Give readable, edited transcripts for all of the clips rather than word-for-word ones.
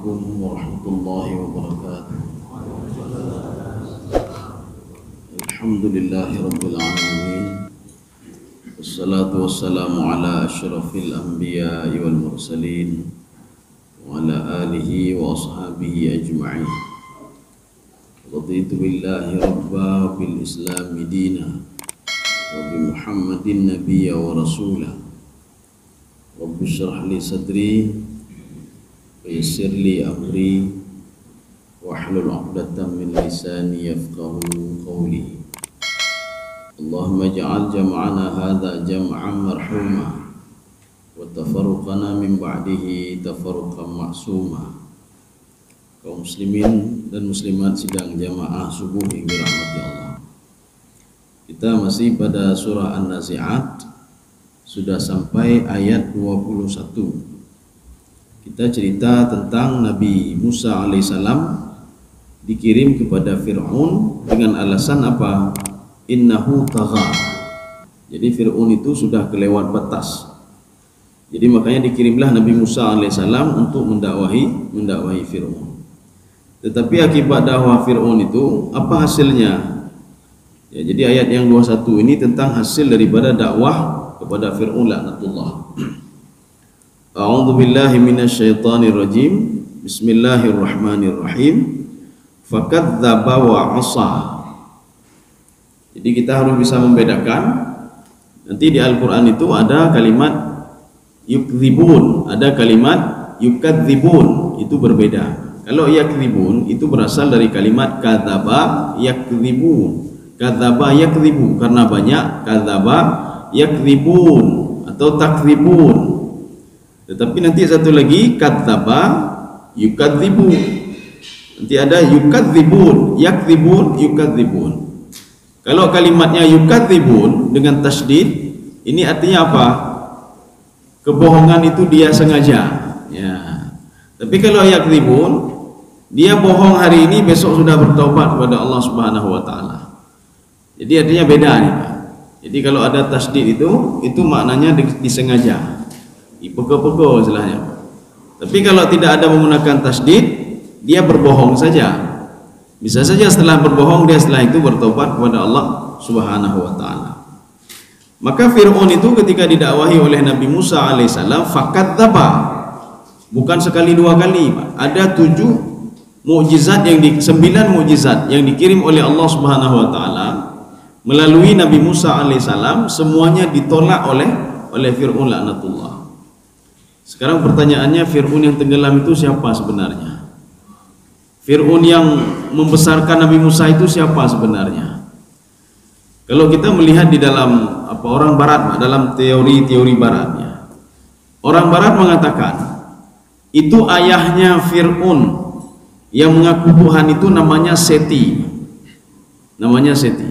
Assalamualaikum warahmatullahi wabarakatuh. Alhamdulillahi rabbil alamin. Wassalatu wassalamu ala asyrafil anbiya'i wal mursalin wa ala alihi wa ashabihi ajma'in. Raditu billahi rabba bil islami dina wa bi Muhammadin nabiyya wa rasulah. Rabbi syrah li sadri yassir li amri wahlul 'uqdatam min lisani yafqahu qawli. Allahumma ij'al jam'ana hadza jam'an marhuma wa tafarruqana min ba'dihi tafarruqan ma'suma. Kaum muslimin dan muslimat sidang jamaah subuh yang dirahmati Allah. Kita masih pada surah An-Nazi'at, sudah sampai ayat 21. Kita cerita tentang Nabi Musa alaihissalam dikirim kepada Fir'aun dengan alasan apa? Innahu tagha. Jadi Fir'aun itu sudah kelewat batas. Jadi makanya dikirimlah Nabi Musa alaihissalam untuk mendakwahi Fir'aun. Tetapi akibat dakwah Fir'aun itu apa hasilnya? Ya, jadi ayat yang 21 ini tentang hasil daripada dakwah kepada Fir'aun laknatullah. A'udzu billahi minasyaitonir rajim. Bismillahirrahmanirrahim. Fakadzdzaba wa 'asa. Jadi kita harus bisa membedakan. Nanti di Al-Qur'an itu ada kalimat yukdzibun, ada kalimat yukadzibun, itu berbeda. Kalau yakdzibun itu berasal dari kalimat kadzaba yakdzibun. Kadzaba yakdzibu karena banyak, kadzaba yakdzibun atau takdzibun. Tetapi nanti satu lagi kadzaba yukadzibu. Nanti ada yukadzibun, yakdzibun, yukadzibun. Kalau kalimatnya yukadzibun dengan tasydid, ini artinya apa? Kebohongan itu dia sengaja. Ya. Tapi kalau yakdzibun, dia bohong hari ini, besok sudah bertobat kepada Allah Subhanahu wa taala. Jadi artinya beda nih, Pak. Jadi kalau ada tasydid itu maknanya disengaja. Peko-peko istilahnya. Tapi kalau tidak ada menggunakan tasydid, dia berbohong saja. Bisa saja setelah berbohong dia setelah itu bertobat kepada Allah Subhanahu wa taala. Maka Fir'aun itu ketika didakwahi oleh Nabi Musa alaihissalam fakadzdzaba. Bukan sekali dua kali, Pak. Ada 9 mukjizat yang dikirim oleh Allah Subhanahu wa taala melalui Nabi Musa alaihissalam, semuanya ditolak oleh Fir'aun laknatullah. Sekarang pertanyaannya, Fir'aun yang tenggelam itu siapa sebenarnya? Fir'aun yang membesarkan Nabi Musa itu siapa sebenarnya? Kalau kita melihat di dalam orang barat, dalam teori-teori baratnya, orang barat mengatakan itu ayahnya Fir'aun yang mengaku Tuhan itu namanya Seti. Namanya Seti.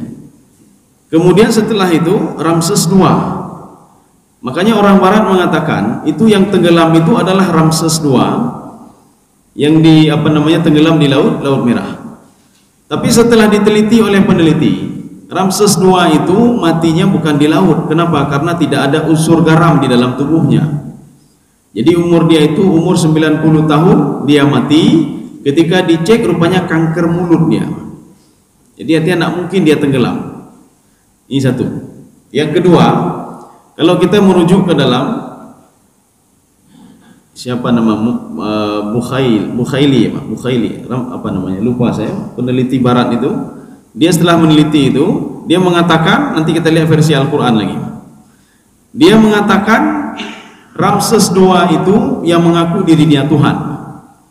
Kemudian setelah itu Ramses II. Makanya orang barat mengatakan itu yang tenggelam itu adalah Ramses II yang tenggelam di Laut Merah. Tapi setelah diteliti oleh peneliti, Ramses II itu matinya bukan di laut. Kenapa? Karena tidak ada unsur garam di dalam tubuhnya. Jadi umur dia itu umur 90 tahun dia mati. Ketika dicek rupanya kanker mulut dia. Jadi artinya tidak mungkin dia tenggelam. Ini satu. Yang kedua, kalau kita merujuk ke dalam siapa nama Mukhaili, apa namanya? Lupa saya. Peneliti barat itu, dia setelah meneliti itu, dia mengatakan, nanti kita lihat versi Al-Qur'an lagi. Dia mengatakan Ramses II itu yang mengaku diri dia Tuhan.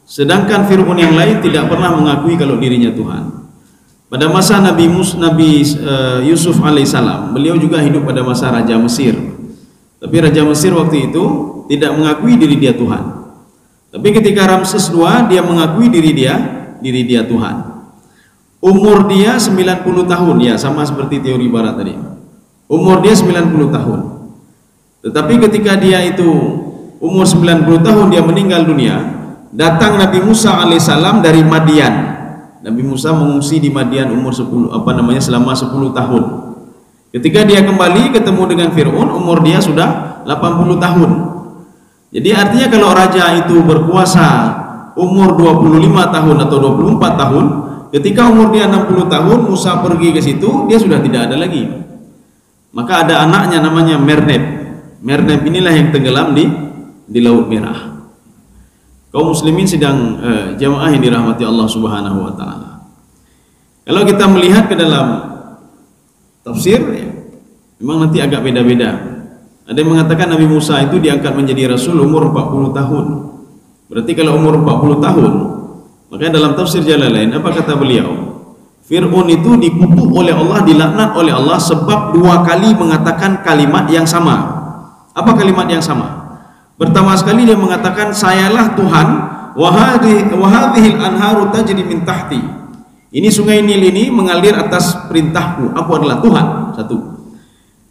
Sedangkan Fir'aun yang lain tidak pernah mengakui kalau dirinya Tuhan. Pada masa Nabi Yusuf alaihissalam, beliau juga hidup pada masa Raja Mesir. Tapi Raja Mesir waktu itu tidak mengakui diri dia Tuhan. Tapi ketika Ramses II, dia mengakui diri dia Tuhan. Umur dia 90 tahun, ya sama seperti teori barat tadi. Umur dia 90 tahun. Tetapi ketika dia itu umur 90 tahun dia meninggal dunia, datang Nabi Musa alaihissalam dari Madian. Nabi Musa mengungsi di Madian umur selama 10 tahun. Ketika dia kembali ketemu dengan Fir'aun, umur dia sudah 80 tahun. Jadi artinya kalau raja itu berkuasa umur 25 tahun atau 24 tahun, ketika umur dia 60 tahun Musa pergi ke situ, dia sudah tidak ada lagi. Maka ada anaknya namanya Merneb. Merneb inilah yang tenggelam di Laut Merah. Kaum muslimin sedang jamaah yang dirahmati Allah Subhanahu wa taala. Kalau kita melihat ke dalam tafsir ya, memang nanti agak beda-beda. Ada yang mengatakan Nabi Musa itu diangkat menjadi rasul umur 40 tahun. Berarti kalau umur 40 tahun, makanya dalam tafsir Jalalain apa kata beliau? Fir'aun itu dikutuk oleh Allah, dilaknat oleh Allah sebab 2 kali mengatakan kalimat yang sama. Apa kalimat yang sama? Pertama sekali dia mengatakan sayalah Tuhan, wa hadhil anharu tajri min tahti. Ini sungai Nil ini mengalir atas perintahku, aku adalah Tuhan. Satu.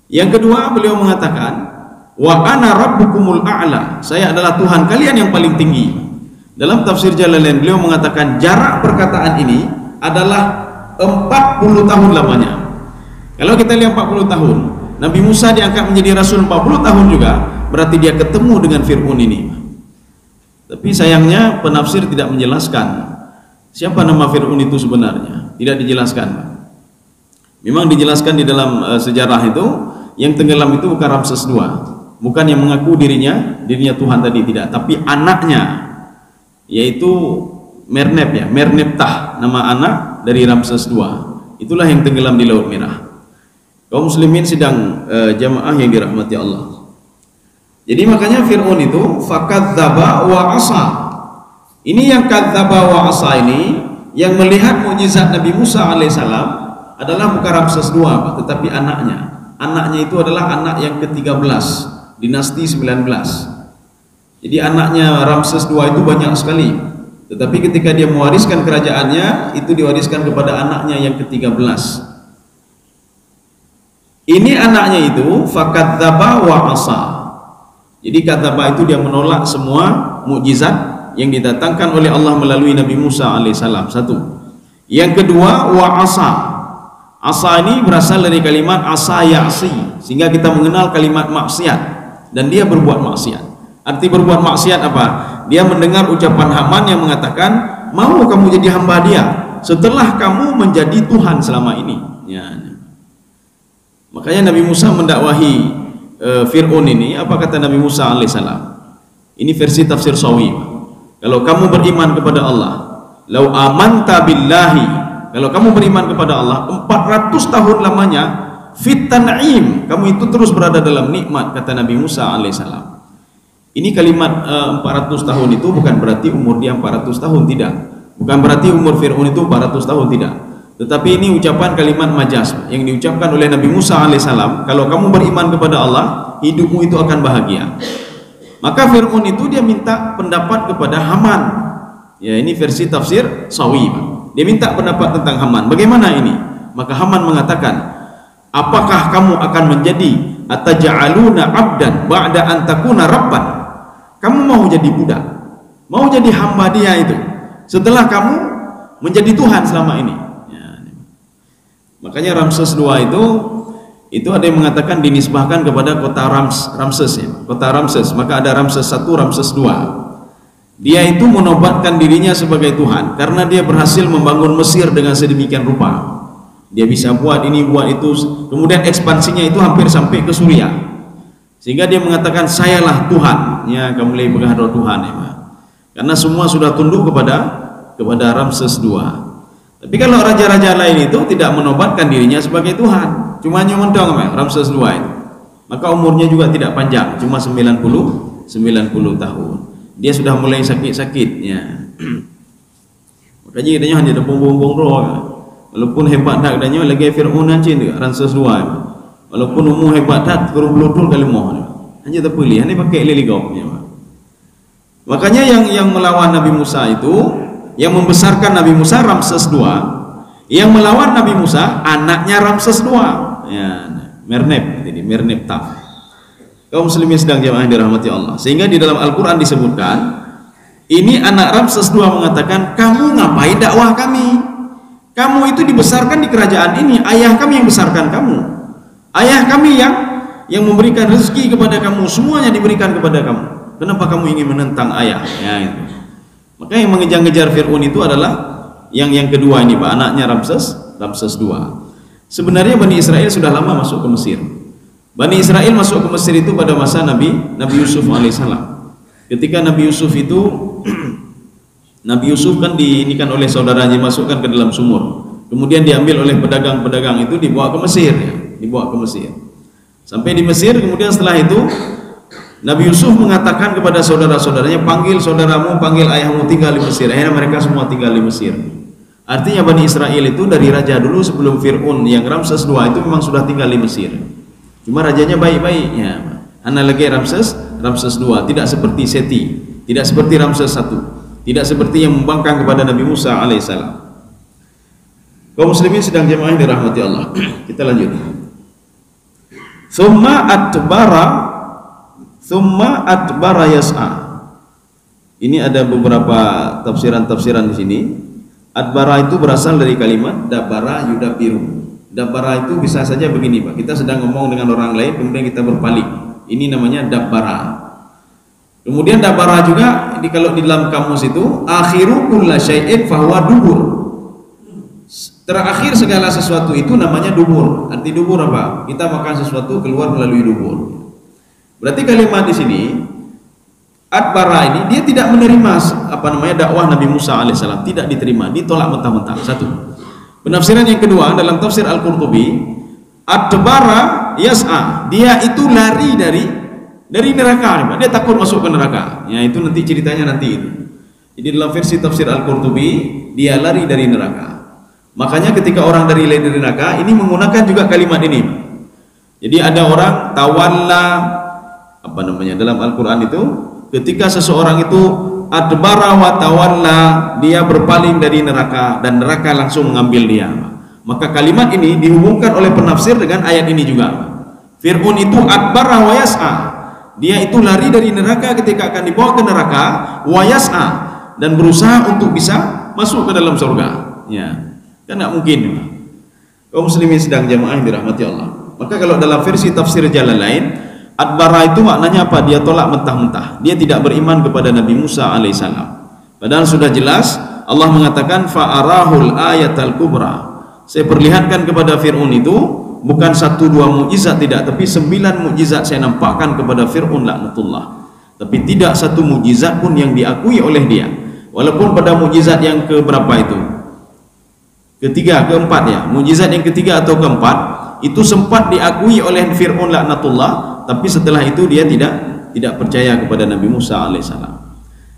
Yang kedua beliau mengatakan wa ana rabbukumul a'la, saya adalah Tuhan kalian yang paling tinggi. Dalam tafsir Jalalain beliau mengatakan jarak perkataan ini adalah 40 tahun lamanya. Kalau kita lihat 40 tahun, Nabi Musa diangkat menjadi rasul 40 tahun juga, berarti dia ketemu dengan Fir'aun ini. Tapi sayangnya penafsir tidak menjelaskan siapa nama Fir'aun itu sebenarnya, tidak dijelaskan. Memang dijelaskan di dalam sejarah itu yang tenggelam itu bukan Ramses II, bukan yang mengaku dirinya Tuhan tadi, tidak, tapi anaknya, yaitu Merneb ya, Merneptah, nama anak dari Ramses II. Itulah yang tenggelam di Laut Merah. Kaum muslimin sedang jamaah yang dirahmati Allah. Jadi makanya Fir'aun itu fakadzdzaba wa asa. Ini yang kadzdzaba wa asa ini yang melihat mukjizat Nabi Musa alaihissalam adalah bukan Ramses II, tetapi anaknya. Anaknya itu adalah anak yang ke-13 dinasti 19. Jadi anaknya Ramses II itu banyak sekali, tetapi ketika dia mewariskan kerajaannya itu diwariskan kepada anaknya yang ke-13. Ini anaknya itu fakadzdzaba wa asa. Jadi kadzdzaba itu dia menolak semua mukjizat yang didatangkan oleh Allah melalui Nabi Musa alaihissalam. Satu. Yang kedua wa asa. Asa ini berasal dari kalimat asa ya'si, sehingga kita mengenal kalimat maksiat, dan dia berbuat maksiat. Arti berbuat maksiat apa? Dia mendengar ucapan Haman yang mengatakan, mau kamu jadi hamba dia setelah kamu menjadi Tuhan selama ini ya. Makanya Nabi Musa mendakwahi Fir'aun ini. Apa kata Nabi Musa alaihissalam? Ini versi tafsir Sawi. Kalau kamu beriman kepada Allah, lau amanta billahi, kalau kamu beriman kepada Allah 400 tahun lamanya, fit tan'im, kamu itu terus berada dalam nikmat, kata Nabi Musa alaihissalam. Ini kalimat 400 tahun itu bukan berarti umur dia 400 tahun, tidak. Bukan berarti umur Fir'aun itu 400 tahun, tidak. Tetapi ini ucapan kalimat majaz yang diucapkan oleh Nabi Musa alaihissalam. Kalau kamu beriman kepada Allah, hidupmu itu akan bahagia. Maka Fir'aun itu dia minta pendapat kepada Haman. Ya, ini versi tafsir Sawi. Dia minta pendapat tentang Haman. Bagaimana ini? Maka Haman mengatakan, apakah kamu akan menjadi ataja'aluna abdan ba'da an takuna rabban? Kamu mau jadi budak, mau jadi hamba dia itu setelah kamu menjadi Tuhan selama ini ya. Makanya Ramses II itu ada yang mengatakan dinisbahkan kepada kota Ramses ya, kota Ramses. Maka ada Ramses I, Ramses II. Dia itu menobatkan dirinya sebagai Tuhan karena dia berhasil membangun Mesir dengan sedemikian rupa. Dia bisa buat ini, buat itu, kemudian ekspansinya itu hampir sampai ke Suriah. Sehingga dia mengatakan sayalah Tuhan. Ya, kamu mulai berhadap Tuhan ya, Pak. Karena semua sudah tunduk kepada Ramses II. Tapi kalau raja-raja lain itu tidak menobatkan dirinya sebagai Tuhan, cuma nyomendong Ramses II itu, maka umurnya juga tidak panjang, cuma 90 tahun. Dia sudah mulai sakit-sakitnya. Makanya katanya hanya ada bumbung-bumbung roh. Walaupun hebat dah katanya lagi Fir'aun ancin juga Ramses II. Walaupun umur hebat dah kurang belutul kali moh. Hanya tak boleh, hanya pakai leligau. Makanya yang melawan Nabi Musa itu, yang membesarkan Nabi Musa Ramses II, yang melawan Nabi Musa anaknya Ramses II. Ya, Merneb, jadi Merneptah. Kaum muslimin sedang jamaah dirahmati Allah. Sehingga di dalam Al-Quran disebutkan, ini anak Ramses II mengatakan, kamu ngapain dakwah kami? Kamu itu dibesarkan di kerajaan ini, ayah kami yang besarkan kamu, ayah kami yang memberikan rezeki kepada kamu, semuanya diberikan kepada kamu. Kenapa kamu ingin menentang ayah? Ya, itu. Maka yang mengejar-ngejar Fir'aun itu adalah yang kedua ini, Pak, anaknya Ramses II. Sebenarnya Bani Israel sudah lama masuk ke Mesir. Bani Israel masuk ke Mesir itu pada masa Nabi Yusuf alaihissalam. Ketika Nabi Yusuf itu Nabi Yusuf kan diinikan oleh saudaranya, dimasukkan ke dalam sumur. Kemudian diambil oleh pedagang-pedagang itu, dibawa ke Mesir, ya. Dibawa ke Mesir. Sampai di Mesir, kemudian setelah itu Nabi Yusuf mengatakan kepada saudara-saudaranya, panggil saudaramu, panggil ayahmu, tinggal di Mesir. Akhirnya mereka semua tinggal di Mesir. Artinya Bani Israel itu dari raja dulu sebelum Fir'aun yang Ramses II itu memang sudah tinggal di Mesir. Cuma rajanya baik-baiknya. Analogi Ramses II, tidak seperti Seti, tidak seperti Ramses I, tidak seperti yang membangkang kepada Nabi Musa alaihissalam. Kaum muslimin sedang jemaah yang dirahmati Allah. Kita lanjut. Thumma adbara yas'a. Ini ada beberapa tafsiran-tafsiran di sini. Adbara itu berasal dari kalimat dabara yudabiru. Dabara itu bisa saja begini, Pak. Kita sedang ngomong dengan orang lain, kemudian kita berpaling. Ini namanya dabara. Kemudian dabara juga kalau di dalam kamus itu akhiru kulla syai'in fahuwa dubur. Terakhir segala sesuatu itu namanya dubur. Arti dubur apa? Kita makan sesuatu keluar melalui dubur. Berarti kalimat di sini adbara ini dia tidak menerima dakwah Nabi Musa alaihissalam, tidak diterima, ditolak mentah-mentah. Satu. Penafsiran yang kedua dalam tafsir Al-Qurtubi, adbara yas'a, dia itu lari dari neraka, dia takut masuk ke neraka. Ya, itu nanti ceritanya nanti itu. Jadi dalam versi tafsir Al-Qurtubi, dia lari dari neraka. Makanya ketika orang lari dari neraka ini menggunakan juga kalimat ini. Jadi ada orang tawalla dalam Al-Qur'an itu, ketika seseorang itu adbara wa tawalla, dia berpaling dari neraka dan neraka langsung mengambil dia. Maka kalimat ini dihubungkan oleh penafsir dengan ayat ini juga. Fir'aun itu adbara wa yas'a, dia itu lari dari neraka ketika akan dibawa ke neraka, wa yas'a, dan berusaha untuk bisa masuk ke dalam surga. Ya, kan nggak mungkin. Kaum muslimin sedang jamaah yang dirahmati Allah. Maka kalau dalam versi tafsir Jalalain, adbara itu maknanya apa? Dia tolak mentah-mentah. Dia tidak beriman kepada Nabi Musa alaihissalam. Padahal sudah jelas Allah mengatakan fa'arahul ayatal kubra. Saya perlihatkan kepada Fir'aun itu bukan 1-2 mukjizat, tidak, tapi 9 mukjizat saya nampakkan kepada Fir'aun laknatullah. Tapi tidak satu mukjizat pun yang diakui oleh dia. Walaupun pada mukjizat yang keberapa itu? Ketiga, keempat ya. Mukjizat yang ketiga atau keempat itu sempat diakui oleh Fir'aun laknatullah. Tapi setelah itu dia tidak percaya kepada Nabi Musa alaihissalam.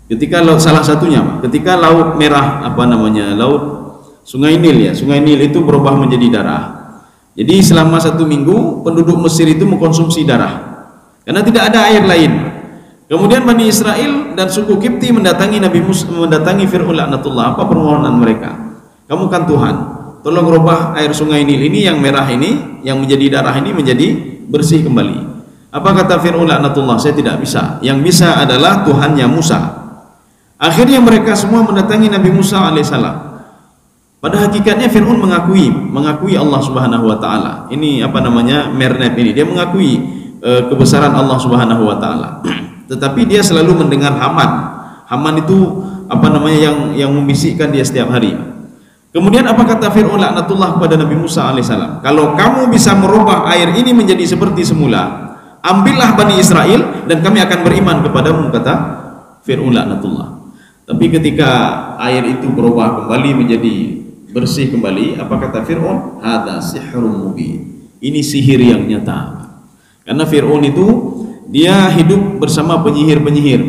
Ketika laut, salah satunya, ketika laut merah laut Sungai Nil ya, Sungai Nil itu berubah menjadi darah. Jadi selama 1 minggu penduduk Mesir itu mengkonsumsi darah karena tidak ada air lain. Kemudian Bani Israel dan suku Kipti mendatangi Nabi Musa, mendatangi Fir'aun laknatullah. Apa permohonan mereka? Kamu kan Tuhan, tolong rubah air Sungai Nil ini yang merah ini, yang menjadi darah ini menjadi bersih kembali. Apa kata Fir'aun laknatullah? Saya tidak bisa. Yang bisa adalah Tuhannya Musa. Akhirnya mereka semua mendatangi Nabi Musa alaihissalam. Pada hakikatnya Fir'aun mengakui Allah Subhanahu wa taala. Ini Mernep ini. Dia mengakui kebesaran Allah Subhanahu wa taala. Tetapi dia selalu mendengar Haman. Haman itu yang membisikkan dia setiap hari. Kemudian apa kata Fir'aun laknatullah kepada Nabi Musa alaihissalam? Kalau kamu bisa merubah air ini menjadi seperti semula, ambillah Bani Israel dan kami akan beriman kepadamu, kata Fir'aun laknatullah. Tapi ketika air itu berubah kembali menjadi bersih kembali, apa kata Fir'aun? Hadza sihrun mubin. Ini sihir yang nyata. Karena Fir'aun itu dia hidup bersama penyihir-penyihir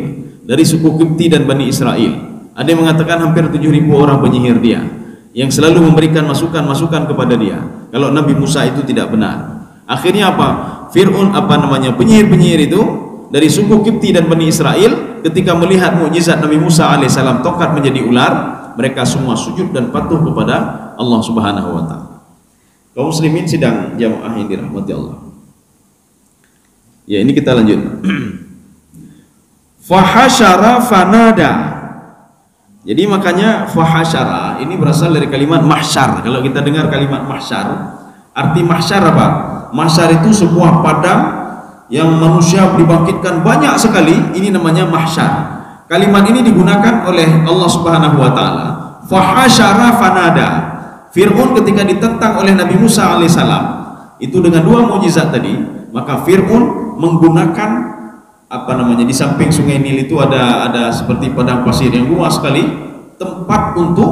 dari suku Kipti dan Bani Israel. Ada yang mengatakan hampir 7.000 orang penyihir dia yang selalu memberikan masukan-masukan kepada dia kalau Nabi Musa itu tidak benar. Akhirnya apa? Fir'aun penyihir-penyihir itu dari suku Kipti dan Bani Israel ketika melihat mukjizat Nabi Musa alaihissalam, tongkat menjadi ular, mereka semua sujud dan patuh kepada Allah Subhanahu wa taala. Kaum muslimin sidang jamaah yang dirahmati Allah. Ya, ini kita lanjut. Fahasyara fanada. Jadi makanya fahasyara ini berasal dari kalimat mahsyar. Kalau kita dengar kalimat mahsyar, arti mahsyar apa? Mahsyar itu sebuah padang yang manusia dibangkitkan banyak sekali, ini namanya mahsyar. kalimat ini digunakan oleh Allah Subhanahu wa taala. Fahasyara fanada. Fir'aun ketika ditentang oleh Nabi Musa alaihissalam itu dengan dua mukjizat tadi, maka Fir'aun menggunakan di samping sungai Nil itu ada seperti padang pasir yang luas sekali, tempat untuk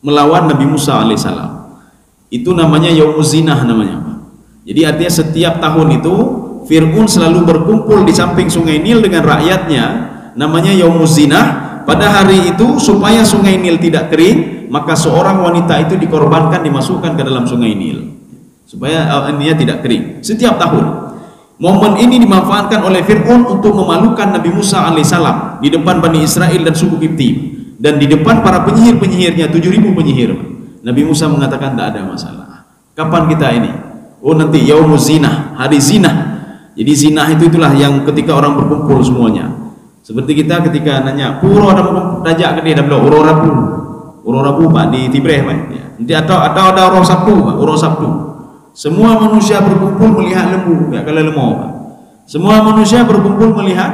melawan Nabi Musa alaihissalam. Itu namanya Yaumuz Zinah namanya. Jadi artinya setiap tahun itu Fir'aun selalu berkumpul di samping sungai Nil dengan rakyatnya, namanya Yaumuz Zinah. Pada hari itu supaya sungai Nil tidak kering, maka seorang wanita itu dikorbankan, dimasukkan ke dalam sungai Nil supaya dia tidak kering setiap tahun. Momen ini dimanfaatkan oleh Fir'aun untuk memalukan Nabi Musa alaihissalam di depan Bani Israel dan suku Kipti, dan di depan para penyihir-penyihirnya, 7.000 penyihir. Nabi Musa mengatakan tidak ada masalah. Kapan kita ini? Oh nanti Yaumuz Zinah, hari zinah. Jadi zinah itulah yang ketika orang berkumpul semuanya. Seperti kita ketika nanya, puro ada dajak ke dia, dah bilang uro rabu pak di Tibreh pak. Ya. Nanti ada orang Sabtu pak, uro Sabtu. Semua manusia berkumpul melihat lembu, ya kalau lemau pak. Semua manusia berkumpul melihat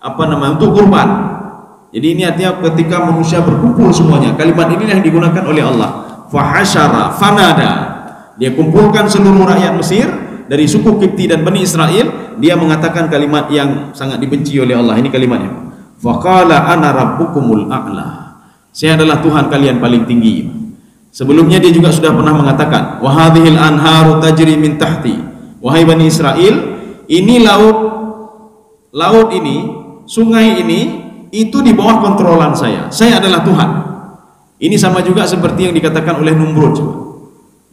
untuk kurban. Jadi ini artinya ketika manusia berkumpul semuanya, kalimat ini yang digunakan oleh Allah. Fahasyara fanada. Dia kumpulkan seluruh rakyat Mesir dari suku Kipti dan Bani Israel, dia mengatakan kalimat yang sangat dibenci oleh Allah. Ini kalimatnya. Faqala ana rabbukumul a'la. Saya adalah Tuhan kalian paling tinggi. Sebelumnya dia juga sudah pernah mengatakan, wa hadhil anharu tajri min tahti. Wahai Bani Israel, ini laut ini, sungai ini itu di bawah kontrolan saya. Saya adalah Tuhan. Ini sama juga seperti yang dikatakan oleh Numrud.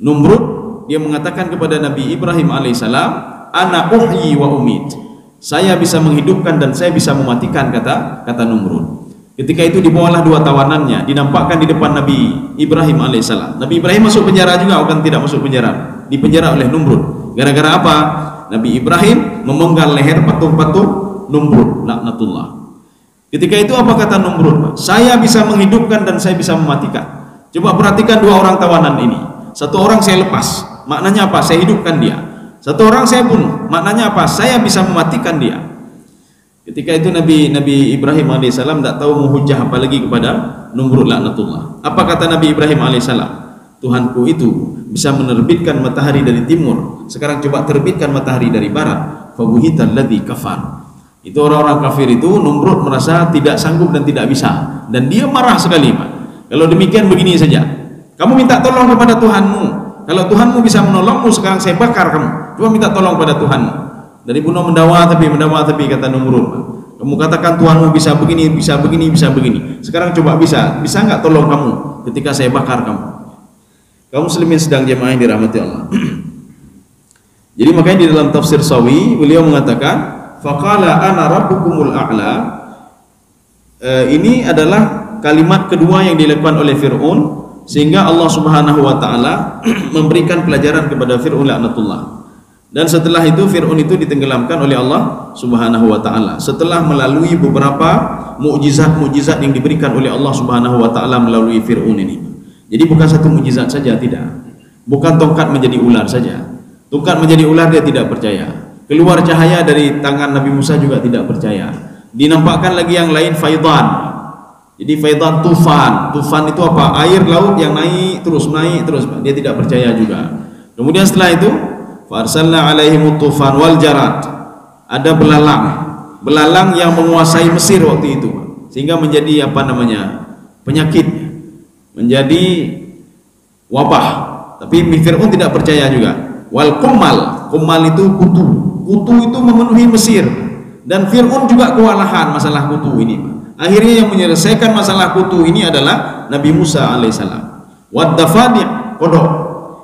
Numrud dia mengatakan kepada Nabi Ibrahim alaihissalam, ana uhyi wa umit. Saya bisa menghidupkan dan saya bisa mematikan, kata Numrud. Ketika itu dibawalah dua tawanannya, dinampakkan di depan Nabi Ibrahim alaihissalam. Nabi Ibrahim masuk penjara juga, bukan tidak masuk penjara. Dipenjara oleh Numrud. Gara-gara apa? Nabi Ibrahim memenggal leher patung-patung Numrud, laknatullah. Ketika itu apa kata Numrud? Saya bisa menghidupkan dan saya bisa mematikan. Coba perhatikan dua orang tawanan ini. Satu orang saya lepas, maknanya apa? Saya hidupkan dia. Satu orang saya bunuh, maknanya apa? Saya bisa mematikan dia. Ketika itu Nabi Ibrahim alaihissalam tidak tahu menghujah apa lagi kepada Numrud laknatullah. Apa kata Nabi Ibrahim alaihissalam? Tuhanku itu bisa menerbitkan matahari dari timur. Sekarang coba terbitkan matahari dari barat. Fabuhital ladzi kafar. Itu orang-orang kafir itu, Numrud merasa tidak sanggup dan tidak bisa, dan dia marah sekali Pak. Kalau demikian begini saja, kamu minta tolong kepada Tuhanmu. Kalau Tuhanmu bisa menolongmu, sekarang saya bakar kamu. Coba minta tolong kepada Tuhanmu. Dari bunuh mendawa tapi kata Numrud, kamu katakan Tuhanmu bisa begini, bisa begini, bisa begini. Sekarang coba bisa nggak tolong kamu ketika saya bakar kamu? Kaum muslimin sedang jemaah yang dirahmati Allah. Jadi makanya di dalam tafsir Sawi beliau mengatakan, faqala ana rabbukumul a'la. Ini adalah kalimat kedua yang dilakukan oleh Fir'aun, sehingga Allah Subhanahu wa taala memberikan pelajaran kepada Fir'aun laknatullah. Dan setelah itu Fir'aun itu ditenggelamkan oleh Allah Subhanahu wa taala setelah melalui beberapa mukjizat-mukjizat yang diberikan oleh Allah Subhanahu wa taala melalui Fir'aun ini. Jadi bukan satu mukjizat saja, tidak. Bukan tongkat menjadi ular saja. Tongkat menjadi ular dia tidak percaya. Keluar cahaya dari tangan Nabi Musa juga tidak percaya. Dinampakkan lagi yang lain, faidan. Jadi faidan tufan. Tufan itu apa? Air laut yang naik terus. Dia tidak percaya juga. Kemudian setelah itu, farsalna alaihim tufan wal jarad. Ada belalang yang menguasai Mesir waktu itu, sehingga menjadi penyakit, menjadi wabah. Tapi Fir'aun tidak percaya juga. Wal kumal itu kutu itu memenuhi Mesir, dan Fir'aun juga kewalahan masalah kutu ini. Akhirnya yang menyelesaikan masalah kutu ini adalah Nabi Musa alaihissalam. Wad dafadi' kodok.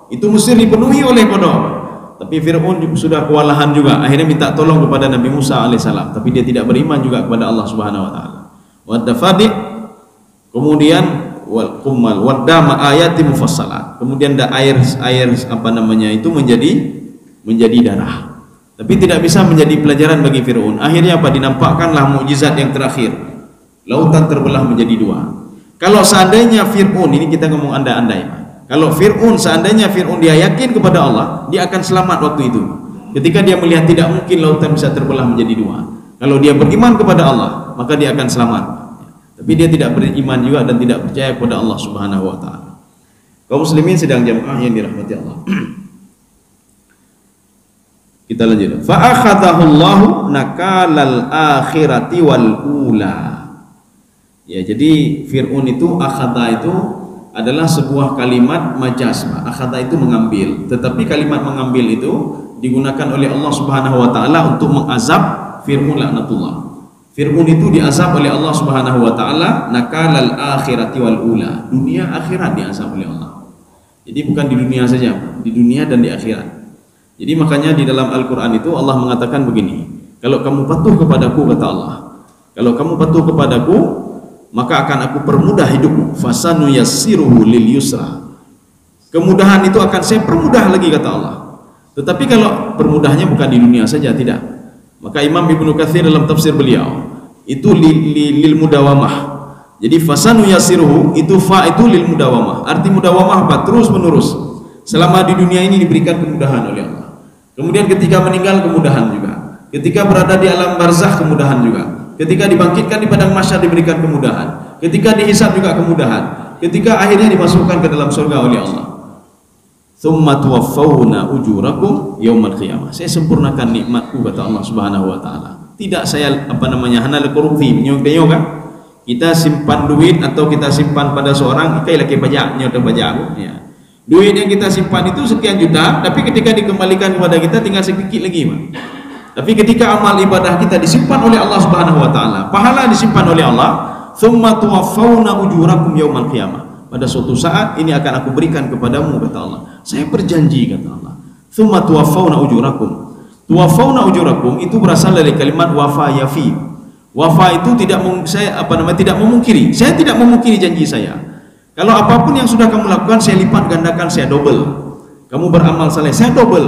Itu Mesir dipenuhi oleh kodok. Tapi Fir'aun sudah kewalahan juga. Akhirnya minta tolong kepada Nabi Musa alaihissalam, tapi dia tidak beriman juga kepada Allah Subhanahu wa taala. Wad dafadi', kemudian wal kumal wadama ayati mufassalat. Kemudian air itu menjadi darah. Tapi tidak bisa menjadi pelajaran bagi Fir'aun. Akhirnya dinampakkanlah mukjizat yang terakhir. Lautan terbelah menjadi dua. Kalau seandainya Fir'aun, ini kita ngomong andai-andai, kalau seandainya Fir'aun dia yakin kepada Allah, dia akan selamat waktu itu. Ketika dia melihat tidak mungkin lautan bisa terbelah menjadi dua. Kalau dia beriman kepada Allah, maka dia akan selamat. Tapi dia tidak beriman juga dan tidak percaya kepada Allah Subhanahu wa taala. Kaum muslimin sedang jamaah yang dirahmati Allah. Kita lanjut. Fa akhadahu Allahu nakalal akhirati wal ula. Ya, jadi Fir'aun itu, akhadha itu adalah sebuah kalimat majaz. Akhadha itu mengambil, tetapi kalimat mengambil itu digunakan oleh Allah Subhanahu wa taala untuk mengazab Fir'aun laknatullah. Fir'aun itu diazab oleh Allah Subhanahu wa taala nakalal akhirati wal ula. Dunia akhirat diazab oleh Allah. Jadi bukan di dunia saja, di dunia dan di akhirat. Jadi makanya di dalam Al-Qur'an itu Allah mengatakan begini, kalau kamu patuh kepadaku, kata Allah, kalau kamu patuh kepadaku, maka akan aku permudah hidupmu. Fasanu yassiruhu lil yusra. Kemudahan itu akan saya permudah lagi, kata Allah. Tetapi kalau permudahnya bukan di dunia saja, tidak. Maka Imam Ibnu Katsir dalam tafsir beliau itu lil mudawamah. Jadi fasanu yassiruhu itu fa itu lil mudawamah. Arti mudawamah apa? Terus menerus. Selama di dunia ini diberikan kemudahan oleh Allah. Kemudian ketika meninggal kemudahan juga. Ketika berada di alam barzakh kemudahan juga. Ketika dibangkitkan di padang mahsyar diberikan kemudahan. Ketika dihisab juga kemudahan. Ketika akhirnya dimasukkan ke dalam surga oleh Allah. Tsumma tuwaffawna ujurakum yaumal qiyamah. Saya sempurnakan nikmatku, kata Allah Subhanahu wa taala. Tidak saya hanal korupsi, menyok-nyok kan? Kita simpan duit atau kita simpan pada seorang, kita lagi pajak, nyota pajak ya. Duit yang kita simpan itu sekian juta, tapi ketika dikembalikan kepada kita tinggal sedikit lagi, Pak. Tapi ketika amal ibadah kita disimpan oleh Allah Subhanahu wa taala, pahala disimpan oleh Allah, tsumma tuwaffawna ujurakum yaumal qiyamah. Pada suatu saat ini akan aku berikan kepadamu, kata Allah. Saya berjanji, kata Allah. Tsumma tuwaffawna ujurakum. Tuwaffawna ujurakum itu berasal dari kalimat wafa yafi. Wafa itu tidak memungkiri. Saya tidak memungkiri janji saya. Kalau apapun yang sudah kamu lakukan, saya lipat gandakan, saya double. Kamu beramal saleh, saya double.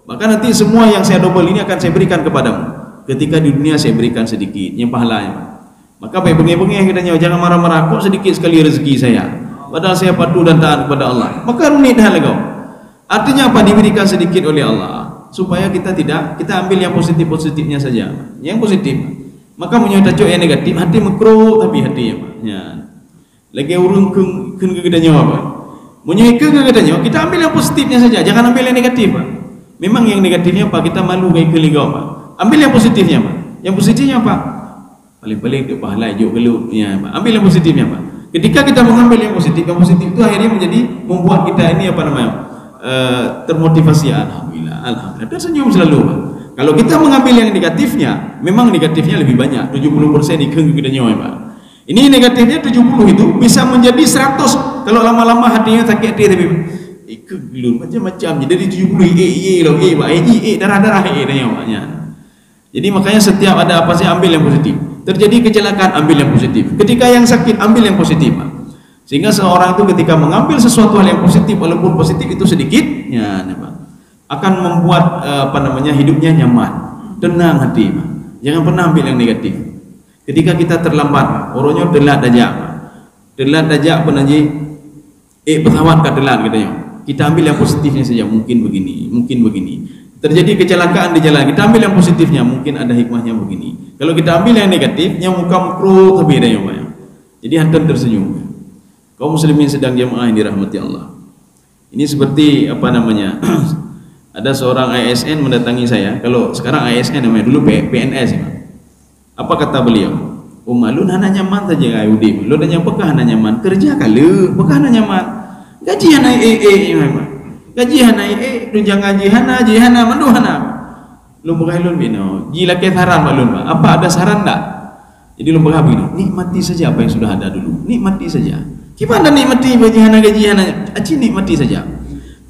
Maka nanti semua yang saya double ini akan saya berikan kepadamu. Ketika di dunia saya berikan sedikit, yang pahalanya. Maka baik bengih-bengih katanya, jangan marah-marah, kok sedikit sekali rezeki saya. Padahal saya patuh dan taat kepada Allah. Maka runit dah kau. Artinya apa? Diberikan sedikit oleh Allah supaya kita ambil yang positif-positifnya saja. Yang positif. Maka menyudah cok yang negatif, hati mekro tapi hati ya. Lagi urun ke gedanya apa? Menyuai ke gedanya, kita ambil yang positifnya saja, jangan ambil yang negatif, Pak. Memang yang negatifnya apa? Kita malu kayak keligau, Pak. Ambil yang positifnya, Pak. Yang positifnya apa? Paling-paling ke pahala juk gelu ya, Pak. Ambil yang positifnya, Pak. Ketika kita mengambil yang positif itu akhirnya menjadi membuat kita ini termotivasi. Alhamdulillah, tersenyum selalu, Pak. Kalau kita mengambil yang negatifnya, memang negatifnya lebih banyak, 70% ikeng gedanya, Pak. Ini negatifnya 70 itu bisa menjadi 100 kalau lama-lama hatinya sakit hati, tapi ikut dulu macam-macam jadi 70 darah-darah maknya. Jadi makanya setiap ada apa saya ambil yang positif. Terjadi kecelakaan, ambil yang positif. Ketika yang sakit, ambil yang positif, Pak. Sehingga seorang itu ketika mengambil sesuatu hal yang positif, walaupun positif itu sedikit ya, Pak, akan membuat hidupnya nyaman, tenang hati, Pak. Jangan pernah ambil yang negatif. Ketika kita terlambat, orangnya telat dajak penaji pesawat ke telat katanya. Kita ambil yang positifnya saja, mungkin begini. Terjadi kecelakaan di jalan, kita ambil yang positifnya, mungkin ada hikmahnya begini. Kalau kita ambil yang negatifnya, muka mukro tapi ada yang banyak. Jadi hantar tersenyum. Kaum muslimin sedang jamaah yang dirahmati Allah. Ini seperti ada seorang ASN mendatangi saya. Kalau sekarang ASN namanya, dulu PNS ya. Apa kata beliau? Lun hana nyaman saja ayudi. Lun hanya bekah hana nyaman. Kerja kali, bekah hana nyaman. Gaji hana memang. Gaji hana tunjang gaji hana mandu hana. Lun bekah lun bino. Gila ke saran Pak lun, Pak. Apa ada saran tak? Jadi lun bekah begini, nikmati saja apa yang sudah ada dulu. Nikmati saja. Gimana nikmati gaji hana? Aci nikmati saja.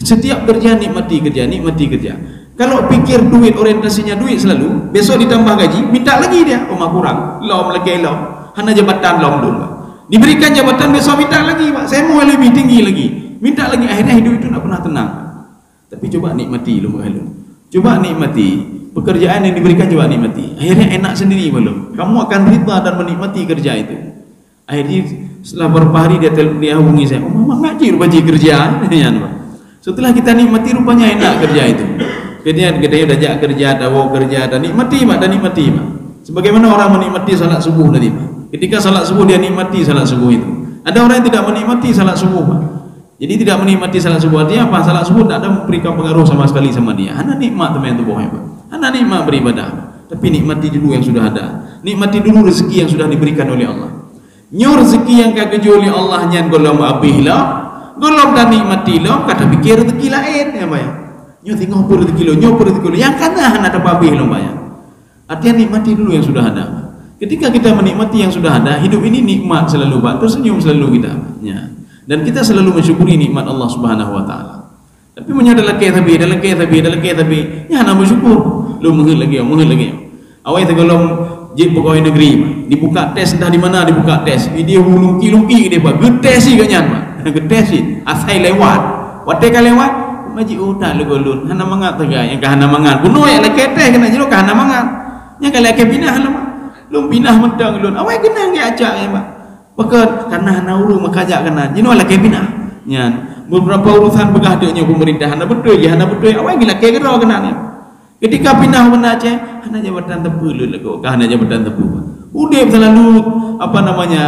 Setiap kerja nikmati kerja. Kalau pikir duit, orientasinya duit selalu, besok ditambah gaji, minta lagi dia, kurang, hana jabatan dulu, Pak. Diberikan jabatan, besok minta lagi, Pak. Saya mau lebih tinggi lagi, minta lagi. Akhirnya hidup itu tidak pernah tenang. Tapi coba nikmati, coba nikmati pekerjaan yang diberikan, coba nikmati. Akhirnya enak sendiri belum. Kamu akan rida dan menikmati kerja itu. Akhirnya setelah beberapa hari dia hubungi saya, mama ngaji rupanya kerja. Setelah kita nikmati, rupanya enak kerja itu. Kemudian kita dajak kerja, dawo kerja, dan nikmati, Pak. Sebagaimana orang menikmati salat subuh tadi, Pak. Ketika salat subuh dia nikmati salat subuh itu. Ada orang yang tidak menikmati salat subuh, Pak. Jadi tidak menikmati salat subuh artinya apa? Salat subuh tidak ada memberikan pengaruh sama sekali sama dia. Hanya nikmat teman tubuhnya, Pak. Hanya nikmat beribadah. Tapi nikmati dulu yang sudah ada. Nikmati dulu rezeki yang sudah diberikan oleh Allah. Nyo rezeki yang kagaju oleh Allah nyan golom abih lah, golom dan nikmati lah, kata pikir rezeki lain ya, Pak. Nyo tengok pun rezeki lo, nyo pun rezeki lo. Yang kana ada babih lo, Pak. Artinya nikmati dulu yang sudah ada. Ketika kita menikmati yang sudah ada, hidup ini nikmat selalu, Pak. Tersenyum selalu kita. Ya. Dan kita selalu mensyukuri nikmat Allah Subhanahu wa taala. Tapi menyadar lagi tapi, ya nak bersyukur. Lu menghil lagi. Awai tegolong jid pegawai negeri, Pak. Dibuka tes entah di mana dibuka tes. Dia lungki dia, Pak. Getes sih kanyan, Pak. Getes sih. Asai lewat. Wate ka lewat, maji uta lu golun. Hana mangat tegay, yang kahana mangat. Bunuh ya lek teh kena jero kahana mangat. Nya kala ke pinah lu. Lu pinah medang lun. Awai kena ngi ajak ya, Pak. Pekat karena hana uru makajak kena. Jino lek pinah. Nya beberapa urusan begadanya pemerintahan betul ya, hana betul. Awai gila ke gero kena ni. Ketika pindah mana Aceh, hanya jabatan tepu lu lagu, hanya jabatan tepu. Udah selalu apa namanya,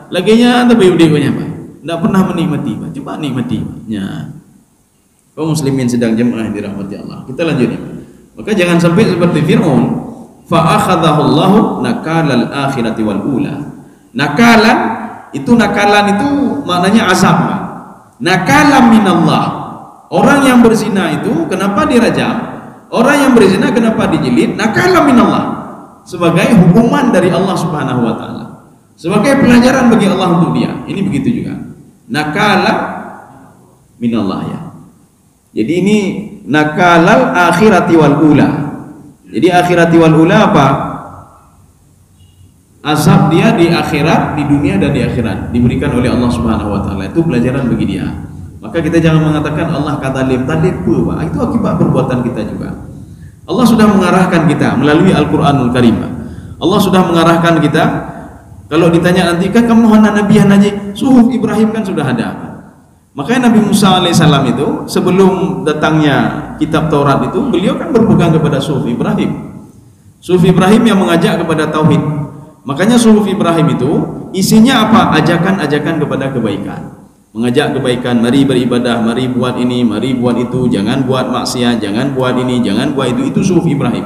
laginya tapi udah banyak, Pak. Tidak pernah menikmati, Pak. Coba nikmati, ya. Kaum muslimin sedang jemaah yang dirahmati Allah. Kita lanjut ya. Maka jangan sampai seperti Fir'aun. Fa akhadhahu Allahu nakalal akhirati wal ula. Nakalan itu maknanya azab, Pak. Nakalam minallah. Orang yang berzina itu kenapa dirajam? Orang yang berzina kenapa dijilid? Nakalam minallah. Sebagai hukuman dari Allah Subhanahu wa taala. Sebagai pelajaran bagi Allah untuk dia. Ini begitu juga. Nakalam minallah ya. Jadi ini nakalal akhirati wal ula. Jadi akhirati wal ula apa? Azab dia di akhirat, di dunia dan di akhirat diberikan oleh Allah Subhanahu wa taala. Itu pelajaran bagi dia. Maka kita jangan mengatakan Allah kata talib Pak. Itu akibat perbuatan kita juga. Allah sudah mengarahkan kita melalui Al-Qur'anul Karim. Allah sudah mengarahkan kita. Kalau ditanya nanti kan kamu hana nabiyan aja, suhuf Ibrahim kan sudah ada. Makanya Nabi Musa alaihissalam itu sebelum datangnya kitab Taurat itu beliau kan berpegang kepada suhuf Ibrahim. Suhuf Ibrahim yang mengajak kepada tauhid. Makanya suhuf Ibrahim itu isinya apa? Ajakan-ajakan kepada kebaikan. Mengajak kebaikan, mari beribadah, mari buat ini, mari buat itu, jangan buat maksiat, jangan buat ini, jangan buat itu suhuf Ibrahim.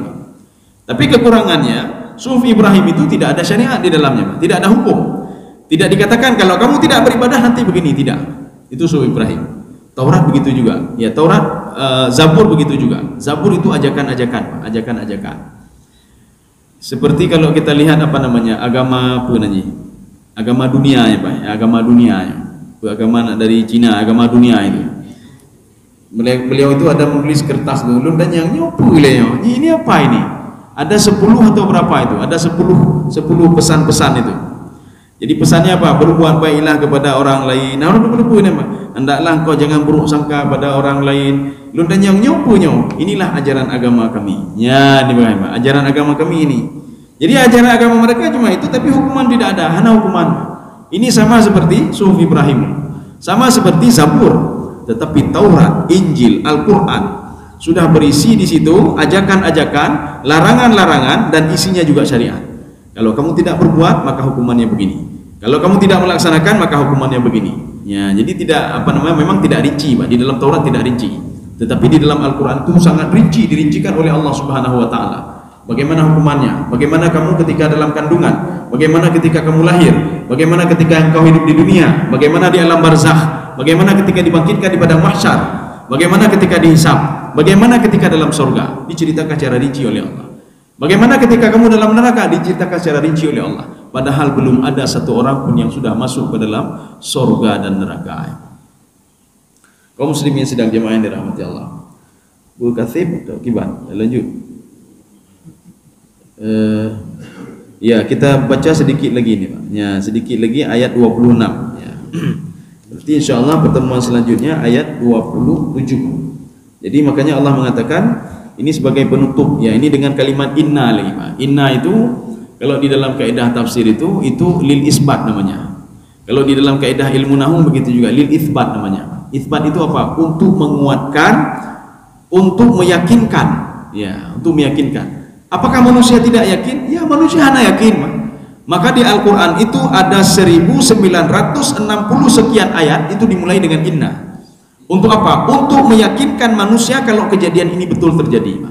Tapi kekurangannya, suhuf Ibrahim itu tidak ada syariat di dalamnya, Pak. Tidak ada hukum. Tidak dikatakan kalau kamu tidak beribadah nanti begini, tidak. Itu suhuf Ibrahim. Taurat begitu juga. Ya, Taurat, Zabur begitu juga. Zabur itu ajakan-ajakan, Pak. Ajakan-ajakan. Seperti kalau kita lihat apa namanya, agama apa namanya? Agama dunia ya, Pak. Agama dunia ya. Agama dari Cina, agama dunia itu. Beliau itu ada menulis kertas dulu dan yang nyopu beliau. Ini apa ini? Ada 10 atau berapa itu? Ada 10 pesan-pesan itu. Jadi pesannya apa? Berbuat baiklah kepada orang lain. Nah, hendaklah kau jangan buruk sangka pada orang lain. Lu dan yang nyopunya, inilah ajaran agama kami. Ya, ini bagaimana? Ajaran agama kami ini. Jadi ajaran agama mereka cuma itu, tapi hukuman tidak ada, hanya hukuman. Ini sama seperti suhuf Ibrahim, sama seperti Zabur, tetapi Taurat, Injil, Al-Quran sudah berisi di situ ajakan-ajakan, larangan-larangan dan isinya juga syariat. Kalau kamu tidak berbuat maka hukumannya begini. Kalau kamu tidak melaksanakan maka hukumannya begini. Ya, jadi tidak apa namanya, memang tidak rinci, Pak. Di dalam Taurat tidak rinci, tetapi di dalam Al-Quran itu sangat rinci, dirincikan oleh Allah Subhanahu wa taala. Bagaimana hukumannya? Bagaimana kamu ketika dalam kandungan? Bagaimana ketika kamu lahir? Bagaimana ketika engkau hidup di dunia? Bagaimana di alam barzakh? Bagaimana ketika dibangkitkan di padang mahsyar? Bagaimana ketika dihisab? Bagaimana ketika dalam surga? Diceritakan secara rinci oleh Allah. Bagaimana ketika kamu dalam neraka? Diceritakan secara rinci oleh Allah. Padahal belum ada satu orang pun yang sudah masuk ke dalam surga dan neraka. Kaum muslimin sedang jemaah yang dirahmati Allah. Bu Katsib atau Kiban? Lanjut. Ya, kita baca sedikit lagi nih, Pak. Ya, sedikit lagi ayat 26 ya. Berarti insyaallah pertemuan selanjutnya ayat 27. Jadi makanya Allah mengatakan ini sebagai penutup ya, ini dengan kalimat inna lagi, Pak. Inna itu kalau di dalam kaidah tafsir itu lil isbat namanya. Kalau di dalam kaidah ilmu nahwu begitu juga, lil isbat namanya. Isbat itu apa? Untuk menguatkan, untuk meyakinkan. Ya, untuk meyakinkan. Apakah manusia tidak yakin? Ya, manusia hanya yakin. Maka di Al-Quran itu ada 1960 sekian ayat itu dimulai dengan inna. Untuk apa? Untuk meyakinkan manusia kalau kejadian ini betul terjadi.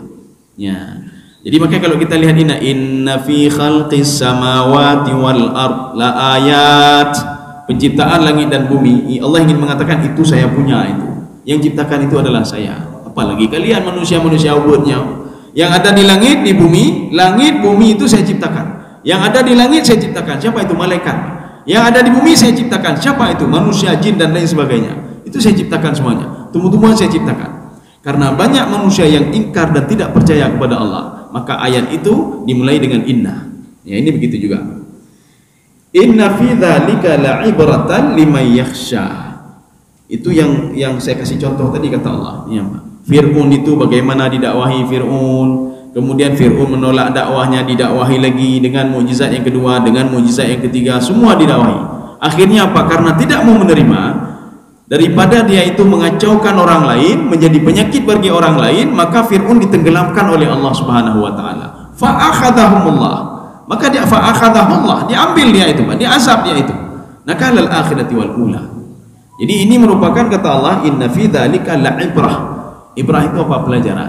Ya. Jadi makanya kalau kita lihat inna fi khalqis samawati wal ard la ayat, penciptaan langit dan bumi, Allah ingin mengatakan itu saya punya itu. Yang ciptakan itu adalah saya. Apalagi kalian manusia-manusia ubudnya. Yang ada di langit, di bumi, langit, bumi itu saya ciptakan. Yang ada di langit saya ciptakan. Siapa itu? Malaikat. Yang ada di bumi saya ciptakan. Siapa itu? Manusia, jin dan lain sebagainya. Itu saya ciptakan semuanya. Tumbuh-tumbuhan saya ciptakan. Karena banyak manusia yang ingkar dan tidak percaya kepada Allah, maka ayat itu dimulai dengan inna. Ya, ini begitu juga. Inna fi dzalika la'ibratan liman yakhsha. Itu yang saya kasih contoh tadi kata Allah. Ya, Fir'aun itu bagaimana didakwahi Fir'aun, kemudian Fir'aun menolak dakwahnya, didakwahi lagi dengan mukjizat yang kedua, dengan mukjizat yang ketiga, semua didakwahi. Akhirnya apa? Karena tidak mau menerima, daripada dia itu mengacaukan orang lain, menjadi penyakit bagi orang lain, maka Fir'aun ditenggelamkan oleh Allah Subhanahu wa taala. Fa'akhadhahumullah. Maka dia fa'akhadhahullah, diambil dia itu, diazab dia itu. Nakalal akhirati wal ula. Jadi ini merupakan kata Allah, inna fi dzalika la'ibrah. Ibrah itu apa? Pelajaran.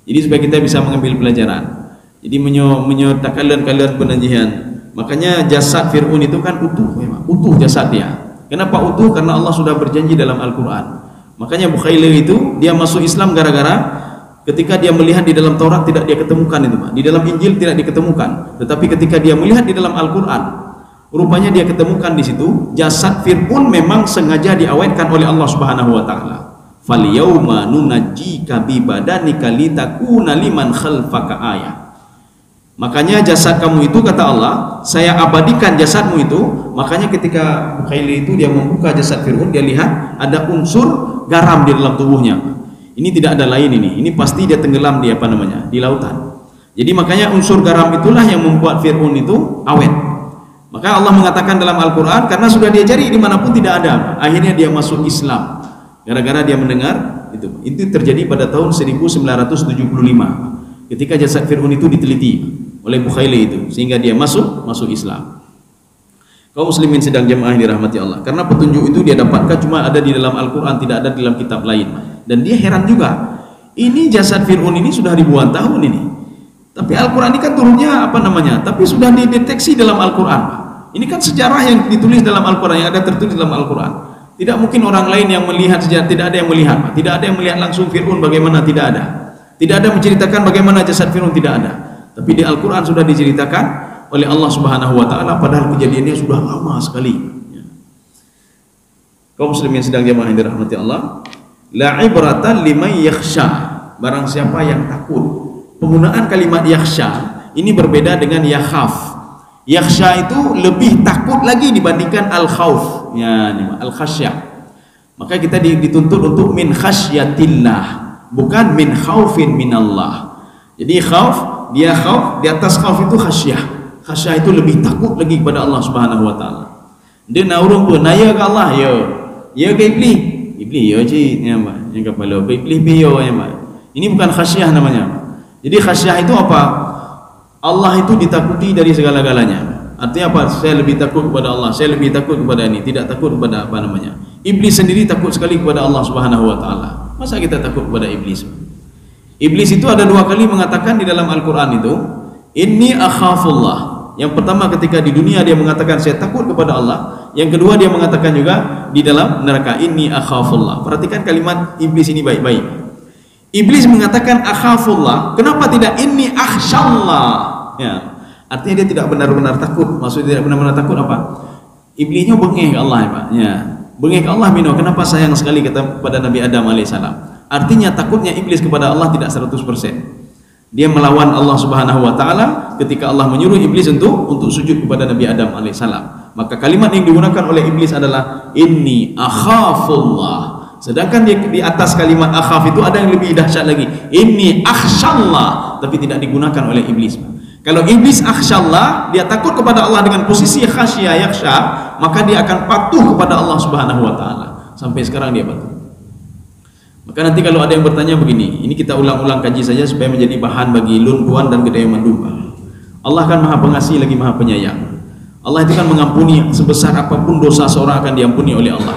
Jadi supaya kita bisa mengambil pelajaran. Jadi menyertakan kalian penajian. Makanya jasad Fir'aun itu kan utuh, memang utuh jasad dia. Kenapa utuh? Karena Allah sudah berjanji dalam Al-Quran. Makanya Bukhailil itu dia masuk Islam gara-gara ketika dia melihat di dalam Taurat tidak dia ketemukan itu, di dalam Injil tidak diketemukan. Tetapi ketika dia melihat di dalam Al-Quran, rupanya dia ketemukan di situ jasad Fir'aun memang sengaja diawetkan oleh Allah Subhanahu wa taala. Fal yauma nunajjika bi badanika litakuna liman khalfaka ayah. Makanya jasad kamu itu kata Allah, saya abadikan jasadmu itu. Makanya ketika Bukhaili itu dia membuka jasad Fir'aun, dia lihat ada unsur garam di dalam tubuhnya. Ini tidak ada lain ini. Ini pasti dia tenggelam di apa namanya? Di lautan. Jadi makanya unsur garam itulah yang membuat Fir'aun itu awet. Maka Allah mengatakan dalam Al-Quran, karena sudah dia cari dimanapun tidak ada, akhirnya dia masuk Islam. Gara-gara dia mendengar itu. Itu terjadi pada tahun 1975 ketika jasad Fir'aun itu diteliti oleh Bukhaili itu, sehingga dia masuk Islam. Kaum muslimin sedang jemaah yang dirahmati Allah, karena petunjuk itu dia dapatkan cuma ada di dalam Al-Quran, tidak ada di dalam kitab lain. Dan dia heran juga, ini jasad Fir'aun ini sudah ribuan tahun ini, tapi Al-Quran ini kan turunnya apa namanya, tapi sudah dideteksi dalam Al-Quran. Ini kan sejarah yang ditulis dalam Al-Quran, yang ada tertulis dalam Al-Quran. Tidak mungkin orang lain yang melihat sejarah, tidak ada yang melihat, tidak ada yang melihat langsung Fir'aun bagaimana, tidak ada. Tidak ada menceritakan bagaimana jasad Fir'aun, tidak ada. Tapi di Al-Quran sudah diceritakan oleh Allah Subhanahu wa taala, padahal kejadiannya sudah lama sekali. Kaum muslimin sedang jemaah yang dirahmati Allah, la ibratan liman yakhsha. Barang siapa yang takut. Penggunaan kalimat yakhsha ini berbeda dengan yakhaf. Yakhsha itu lebih takut lagi dibandingkan al-khauf. Ya, al-khasyah. Maka kita dituntut untuk min khasyatillah, bukan min khaufin minallah. Jadi khauf, dia khauf, di atas khauf itu khasyah. Khasyah itu lebih takut lagi kepada Allah Subhanahu wa taala. Dia naurung pun naya ke Allah, ya. Ya ke iblis. Iblis ya cik, ya mbak. Yang kepala iblis biyo ya mbak. Ini bukan khasyah namanya. Jadi khasyah itu apa? Allah itu ditakuti dari segala-galanya. Artinya apa? Saya lebih takut kepada Allah, saya lebih takut kepada ini, tidak takut kepada apa namanya. Iblis sendiri takut sekali kepada Allah Subhanahu wa taala. Masa kita takut kepada iblis? Iblis itu ada dua kali mengatakan di dalam Al-Quran itu, inni akhafullah. Yang pertama ketika di dunia dia mengatakan saya takut kepada Allah. Yang kedua dia mengatakan juga di dalam neraka, inni akhafullah. Perhatikan kalimat iblis ini baik-baik. Iblis mengatakan akhafullah, kenapa tidak inni akhsyallah? Ya, artinya dia tidak benar-benar takut. Maksudnya tidak benar-benar takut apa? Iblisnya bengih ke Allah ya Pak. Ya, bengih ke Allah mino. Kenapa sayang sekali kepada Nabi Adam alaihissalam? Artinya takutnya iblis kepada Allah tidak 100%. Dia melawan Allah Subhanahu wa taala ketika Allah menyuruh iblis untuk sujud kepada Nabi Adam alaihissalam. Maka kalimat yang digunakan oleh iblis adalah inni akhafullah. Sedangkan di atas kalimat akhaf itu ada yang lebih dahsyat lagi, inni akhsyallah, tapi tidak digunakan oleh iblis. Kalau iblis akhsyallah, dia takut kepada Allah dengan posisi khasyah yakhsha, maka dia akan patuh kepada Allah Subhanahu wa taala. Sampai sekarang dia patuh. Maka nanti kalau ada yang bertanya begini, ini kita ulang-ulang kaji saja supaya menjadi bahan bagi lun puan dan gedayaman domba. Allah kan maha pengasih lagi maha penyayang. Allah itu kan mengampuni sebesar apapun dosa seorang akan diampuni oleh Allah.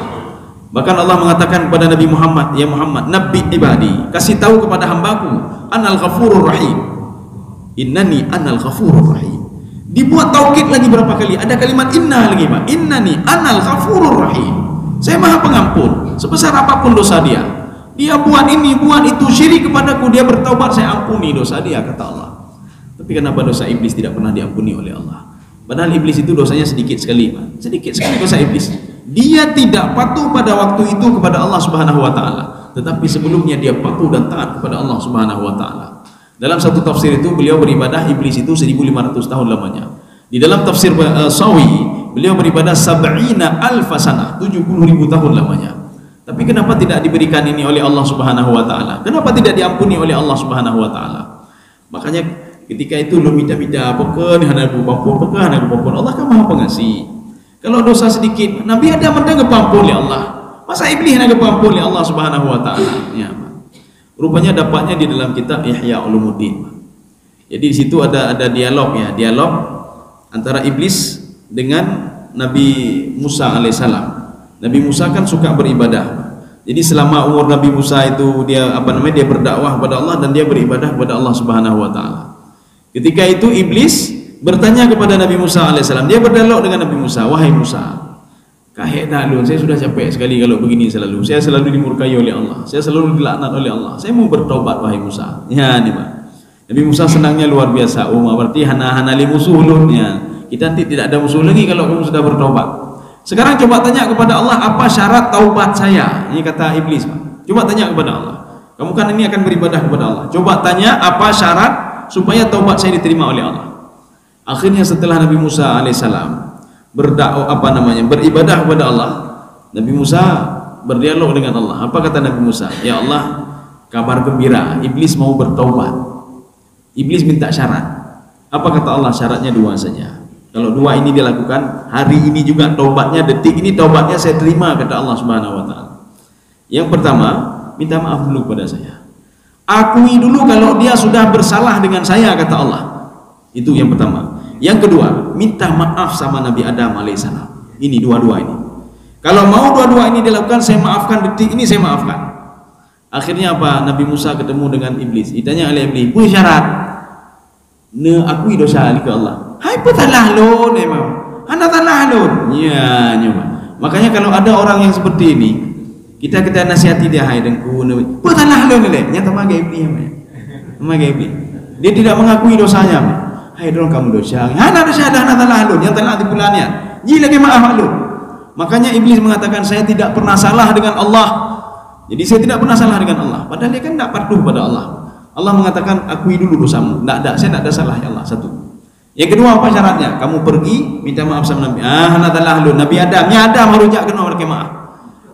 Bahkan Allah mengatakan kepada Nabi Muhammad, ya Muhammad, Nabi ibadi, kasih tahu kepada hambaku, Anal Ghafurur Rahim. Innani Anal Ghafurur Rahim. Dibuat taukid lagi berapa kali? Ada kalimat inna lagi, Pak. Innani Anal Ghafurur Rahim. Saya maha pengampun sebesar apapun dosa dia. Dia buat ini, buat itu, syirik kepadaku, dia bertaubat, saya ampuni dosa dia, kata Allah. Tapi kenapa dosa iblis tidak pernah diampuni oleh Allah? Padahal iblis itu dosanya sedikit sekali, Pak. Sedikit sekali dosa iblis. Dia tidak patuh pada waktu itu kepada Allah Subhanahu wa taala, tetapi sebelumnya dia patuh dan taat kepada Allah Subhanahu wa taala. Dalam satu tafsir itu beliau beribadah iblis itu 1500 tahun lamanya. Di dalam tafsir Sawi beliau beribadah 70.000 sanah, 70.000 tahun lamanya. Tapi kenapa tidak diberikan ini oleh Allah Subhanahu wa taala? Kenapa tidak diampuni oleh Allah Subhanahu wa taala? Makanya ketika itu lu minta-minta pokok hana bupapun, pokok hana bupapun, Allah kan maha pengasih. Kalau dosa sedikit, Nabi Adam ada kepampun oleh Allah. Masa iblis ada kepampun oleh Allah Subhanahu wa taala? Ya. Rupanya dapatnya di dalam kitab Ihya Ulumuddin. Jadi di situ ada dialog ya, dialog antara iblis dengan Nabi Musa alaihissalam. Nabi Musa kan suka beribadah. Jadi selama umur Nabi Musa itu dia dia berdakwah kepada Allah dan dia beribadah kepada Allah Subhanahu wa taala. Ketika itu iblis bertanya kepada Nabi Musa alaihissalam. Dia berdialog dengan Nabi Musa, wahai Musa, kahek dah lu, saya sudah capek sekali kalau begini selalu. Saya selalu dimurkai oleh Allah. Saya selalu dilaknat oleh Allah. Saya mau bertobat wahai Musa. Ya nih Pak. Nabi Musa senangnya luar biasa. Oh, berarti hana li musuhun ya. Kita nanti tidak ada musuh lagi kalau kamu sudah bertobat. Sekarang coba tanya kepada Allah, apa syarat taubat saya? Ini kata iblis, Pak. Coba tanya kepada Allah. Kamu kan ini akan beribadah kepada Allah. Coba tanya apa syarat supaya taubat saya diterima oleh Allah. Akhirnya setelah Nabi Musa alaihissalam beribadah kepada Allah, Nabi Musa berdialog dengan Allah. Apa kata Nabi Musa? Ya Allah, kabar gembira, iblis mau bertaubat. Iblis minta syarat. Apa kata Allah? Syaratnya dua saja. Kalau dua ini dilakukan, hari ini juga taubatnya, detik ini taubatnya saya terima, kata Allah Subhanahu wa taala. Yang pertama, minta maaf dulu kepada saya. Akui dulu kalau dia sudah bersalah dengan saya, kata Allah. Itu yang pertama. Yang kedua, minta maaf sama Nabi Adam alaihissalam. Ini dua-dua ini. Kalau mau dua-dua ini dilakukan, saya maafkan, detik ini saya maafkan. Akhirnya apa? Nabi Musa ketemu dengan iblis. Ditanya oleh iblis, "Apa syarat?" Ne akui dosa ke Allah. Hai petalah emang. Anda talah ya nyoba. Makanya kalau ada orang yang seperti ini, kita nasihati dia, hai dengku, petalah ni nyata mage iblis iblis. Dia tidak mengakui dosanya. Hai dong kamu dosa. Hana dosa dah talah yang telah dipulannya. Ji lagi maaf lu. Makanya iblis mengatakan saya tidak pernah salah dengan Allah. Jadi saya tidak pernah salah dengan Allah. Padahal dia kan tidak patuh pada Allah. Allah mengatakan akui dulu dosamu. Tidak, saya tidak ada salah ya Allah. Satu. Yang kedua apa syaratnya? Kamu pergi minta maaf sama Nabi. Nabi Adam. Ya Adam harus kena mereka maaf.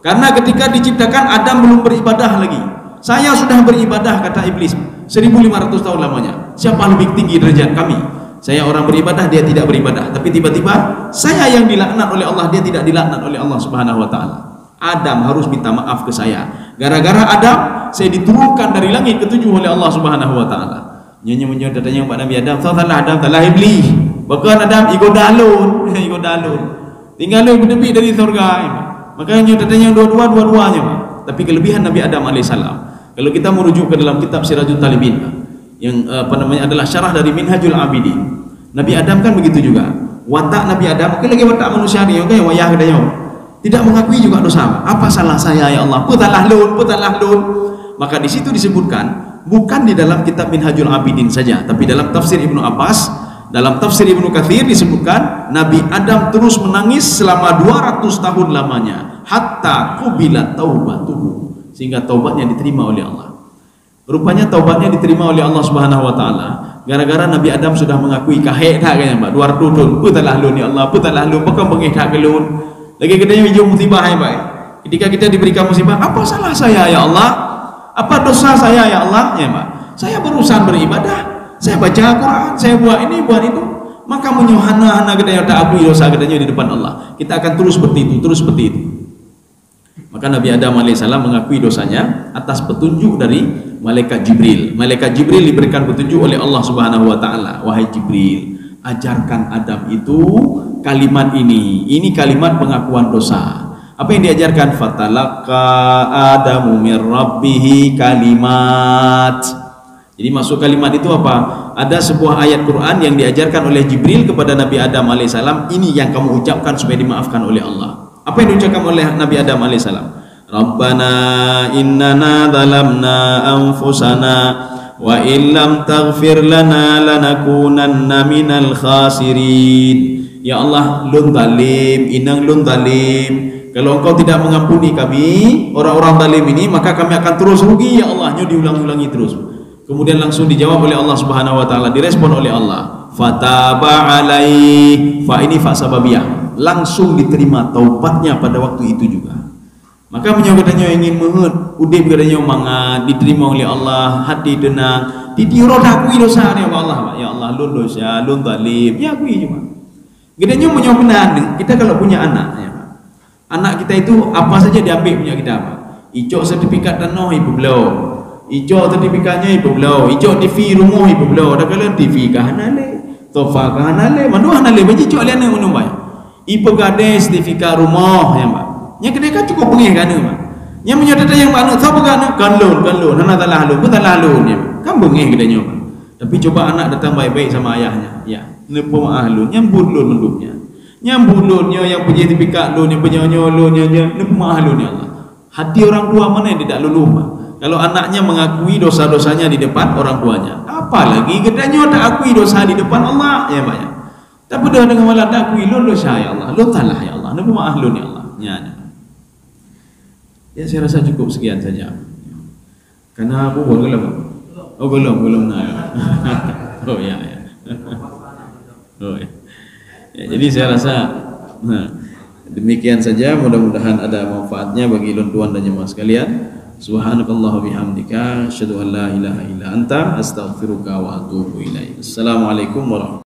Karena ketika diciptakan Adam belum beribadah lagi. Saya sudah beribadah, kata iblis, 1500 tahun lamanya. Siapa lebih tinggi derajat kami? Saya orang beribadah, dia tidak beribadah. Tapi tiba-tiba saya yang dilaknat oleh Allah, dia tidak dilaknat oleh Allah Subhanahu wa taala. Adam harus minta maaf ke saya. Gara-gara Adam saya diturunkan dari langit ketujuh oleh Allah Subhanahu wa taala. Nyonya datanya Pak Nabi Adam, Adam talah iblis. Bahkan Adam ego dalun. Tinggal lu berdebit dari surga. Makanya datanya dua-duanya, Pak. Tapi kelebihan Nabi Adam alaihissalam, kalau kita merujuk ke dalam kitab Sirajul Talibin yang adalah syarah dari Minhajul Abidin, Nabi Adam kan begitu juga. Watak Nabi Adam, lagi watak manusia ni, wayah kedanya, tidak mengakui juga dosa. Apa salah saya ya Allah? Putalah lun. Maka di situ disebutkan, bukan di dalam kitab Minhajul Abidin saja, tapi dalam tafsir Ibnu Abbas, dalam tafsir Ibnu Katsir disebutkan Nabi Adam terus menangis selama 200 tahun lamanya. Hatta qubilat taubatuhu, sehingga taubatnya diterima oleh Allah. Rupanya taubatnya diterima oleh Allah Subhanahu wa taala gara-gara Nabi Adam sudah mengakui kahek dah kayaknya Pak 200 tahun putalah lun ya Allah, putalah lun bukan mengihak kelun. Lagi kedanya hujung musibah ya Pak. Ketika kita diberikan musibah, apa salah saya ya Allah? Apa dosa saya ya Allah? Ya Pak. Saya berusaha beribadah, saya baca Al-Qur'an, saya buat ini, buat itu. Maka menyuhana kedanya tak akui dosa kedanya di depan Allah. Kita akan terus seperti itu, Maka Nabi Adam alaihissalam mengakui dosanya atas petunjuk dari malaikat Jibril. Malaikat Jibril diberikan petunjuk oleh Allah Subhanahu wa taala, wahai Jibril, ajarkan Adam itu kalimat ini. Ini kalimat pengakuan dosa. Apa yang diajarkan? Fatalaqa Adamu mir rabbih kalimat. Jadi maksud kalimat itu apa? Ada sebuah ayat Quran yang diajarkan oleh Jibril kepada Nabi Adam alaihissalam. Ini yang kamu ucapkan supaya dimaafkan oleh Allah. Apa yang diucapkan oleh Nabi Adam alaihissalam? Rabbana innana zalamna anfusana wa illam taghfir lana lanakunanna minal khasirin. Ya Allah, lun zalim, inang lun zalim. Kalau engkau tidak mengampuni kami, orang-orang zalim ini, maka kami akan terus rugi ya Allah. Nya diulang-ulangi terus. Kemudian langsung dijawab oleh Allah Subhanahu wa taala, direspon oleh Allah. Fataba alaihi, fa ini fa sababiyah. Langsung diterima taubatnya pada waktu itu juga. Maka katanya ingin mengut, udip katanya mangat, diterima oleh Allah, hati tenang, ditiru akui dosa ni Allah. Ya Allah, lun dosa, lun zalim, ya akui cuma. Katanya benar, kita kalau punya anak ya, anak kita itu apa saja diambil punya kita apa? Icok sertifikat tanah ibu belau, icok sertifikatnya ibu belau, icok TV rumah ibu belau, dah kalau TV kahanale, sofa kahanale, mana hanale bagi icok lian yang menumbai. Ipo gade sertifikat rumah ya Pak. Nya kedai kan cukup pengih kan Pak. Nya menyodata yang Pak sapa kan lun hana talah lun, talah lun ya. Kan bengih kedainya Pak. Tapi coba anak datang baik-baik sama ayahnya. Ya, nepo maah lun, nyambut lun mendupnya. Nyambut lunnya yang punya sertifikat lun, yang punya lunnya, nepo maah lun ya Allah. Hati orang tua mana yang tidak luluh Pak? Kalau anaknya mengakui dosa-dosanya di depan orang tuanya, apalagi kedainya tak akui dosa di depan Allah ya Pak ya. Tapi dah dengan malah tak akui lun dosa ya Allah, lun talah ya Allah, nepo maah lun ya Allah. Ya saya rasa cukup sekian saja. Karena aku belum. Oh belum nah. Oh ya. Oh ya. Ya, jadi saya rasa demikian saja, mudah-mudahan ada manfaatnya bagi tuan dan jemaah sekalian. Subhanakallah bihamdika asyhadu an la ilaha illa anta astaghfiruka wa atubu ilaik. Assalamualaikum warahmatullahi wabarakatuh.